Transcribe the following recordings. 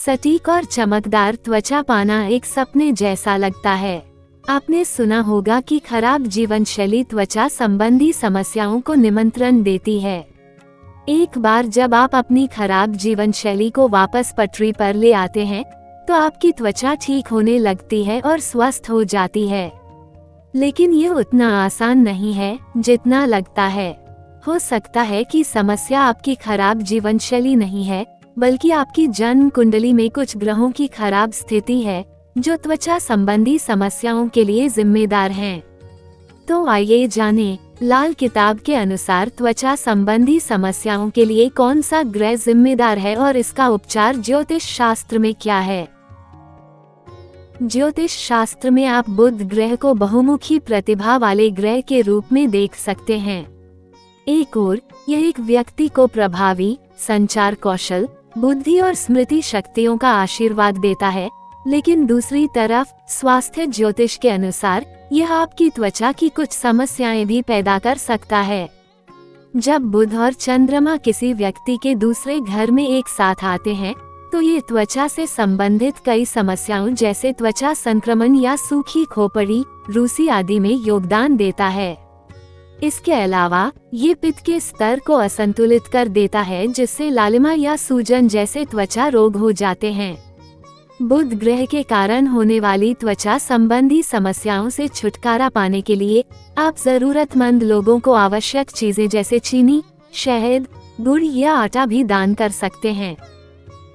सटीक और चमकदार त्वचा पाना एक सपने जैसा लगता है। आपने सुना होगा कि खराब जीवन शैली त्वचा संबंधी समस्याओं को निमंत्रण देती है। एक बार जब आप अपनी खराब जीवन शैली को वापस पटरी पर ले आते हैं, तो आपकी त्वचा ठीक होने लगती है और स्वस्थ हो जाती है। लेकिन ये उतना आसान नहीं है जितना लगता है। हो सकता है कि समस्या आपकी खराब जीवन शैली नहीं है, बल्कि आपकी जन्म कुंडली में कुछ ग्रहों की खराब स्थिति है, जो त्वचा संबंधी समस्याओं के लिए जिम्मेदार हैं। तो आइए जानें, लाल किताब के अनुसार त्वचा संबंधी समस्याओं के लिए कौन सा ग्रह जिम्मेदार है और इसका उपचार ज्योतिष शास्त्र में क्या है। ज्योतिष शास्त्र में आप बुध ग्रह को बहुमुखी प्रतिभा वाले ग्रह के रूप में देख सकते हैं। एक ओर यह एक व्यक्ति को प्रभावी संचार कौशल, बुद्धि और स्मृति शक्तियों का आशीर्वाद देता है, लेकिन दूसरी तरफ स्वास्थ्य ज्योतिष के अनुसार यह आपकी त्वचा की कुछ समस्याएं भी पैदा कर सकता है। जब बुध और चंद्रमा किसी व्यक्ति के दूसरे घर में एक साथ आते हैं, तो ये त्वचा से संबंधित कई समस्याओं जैसे त्वचा संक्रमण या सूखी खोपड़ी, रूसी आदि में योगदान देता है। इसके अलावा ये पित्त के स्तर को असंतुलित कर देता है, जिससे लालिमा या सूजन जैसे त्वचा रोग हो जाते हैं। बुध ग्रह के कारण होने वाली त्वचा संबंधी समस्याओं से छुटकारा पाने के लिए आप जरूरतमंद लोगों को आवश्यक चीजें जैसे चीनी, शहद, गुड़ या आटा भी दान कर सकते हैं।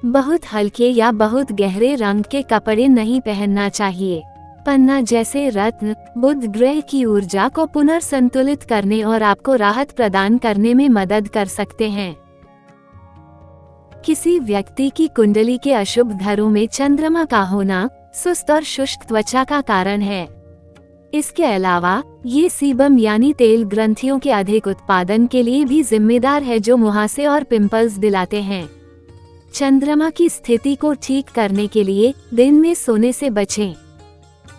बहुत हल्के या बहुत गहरे रंग के कपड़े नहीं पहनना चाहिए। पन्ना जैसे रत्न बुध ग्रह की ऊर्जा को पुनर्संतुलित करने और आपको राहत प्रदान करने में मदद कर सकते हैं। किसी व्यक्ति की कुंडली के अशुभ घरों में चंद्रमा का होना सुस्त और शुष्क त्वचा का कारण है। इसके अलावा ये सीबम यानी तेल ग्रंथियों के अधिक उत्पादन के लिए भी जिम्मेदार है, जो मुहासे और पिंपल्स दिलाते हैं। चंद्रमा की स्थिति को ठीक करने के लिए दिन में सोने से बचें।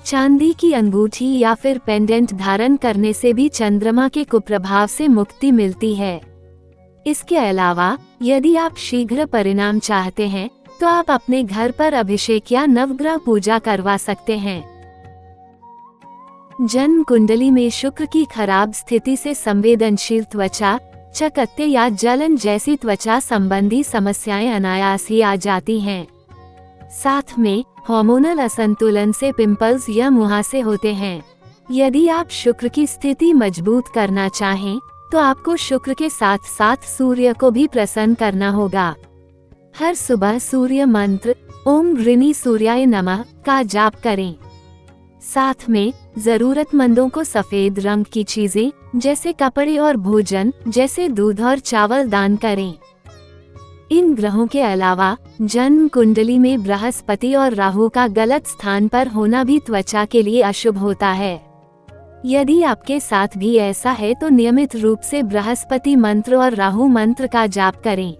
चांदी की अंगूठी या फिर पेंडेंट धारण करने से भी चंद्रमा के कुप्रभाव से मुक्ति मिलती है। इसके अलावा यदि आप शीघ्र परिणाम चाहते हैं, तो आप अपने घर पर अभिषेक या नवग्रह पूजा करवा सकते हैं। जन्म कुंडली में शुक्र की खराब स्थिति से संवेदनशील त्वचा, चकत्ते या जलन जैसी त्वचा संबंधी समस्याएं अनायास ही आ जाती हैं। साथ में हार्मोनल असंतुलन से पिंपल्स या मुहासे होते हैं। यदि आप शुक्र की स्थिति मजबूत करना चाहें, तो आपको शुक्र के साथ साथ सूर्य को भी प्रसन्न करना होगा। हर सुबह सूर्य मंत्र ओम ऋणी सूर्याय नमः का जाप करें। साथ में जरूरतमंदों को सफेद रंग की चीजें जैसे कपड़े और भोजन जैसे दूध और चावल दान करें। इन ग्रहों के अलावा जन्म कुंडली में बृहस्पति और राहु का गलत स्थान पर होना भी त्वचा के लिए अशुभ होता है। यदि आपके साथ भी ऐसा है, तो नियमित रूप से बृहस्पति मंत्र और राहु मंत्र का जाप करें।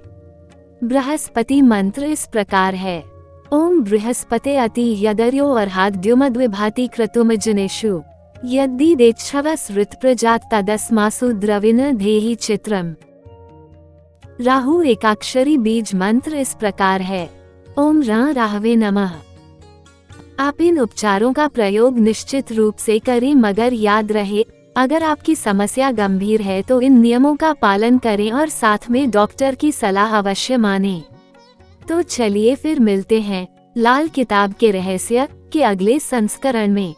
बृहस्पति मंत्र इस प्रकार है: ओम बृहस्पते अति यदर्यो अर्हाद्युमद्विभाति क्रतुमजनेषु यदि देच्छवस ऋतप्रजात तदस्मासु द्रविण धेहि चित्रम। राहु एकाक्षरी बीज मंत्र इस प्रकार है: ओम राहवे नमः। आप इन उपचारों का प्रयोग निश्चित रूप से करें, मगर याद रहे, अगर आपकी समस्या गंभीर है तो इन नियमों का पालन करें और साथ में डॉक्टर की सलाह अवश्य मानें। तो चलिए फिर मिलते हैं लाल किताब के रहस्य के अगले संस्करण में।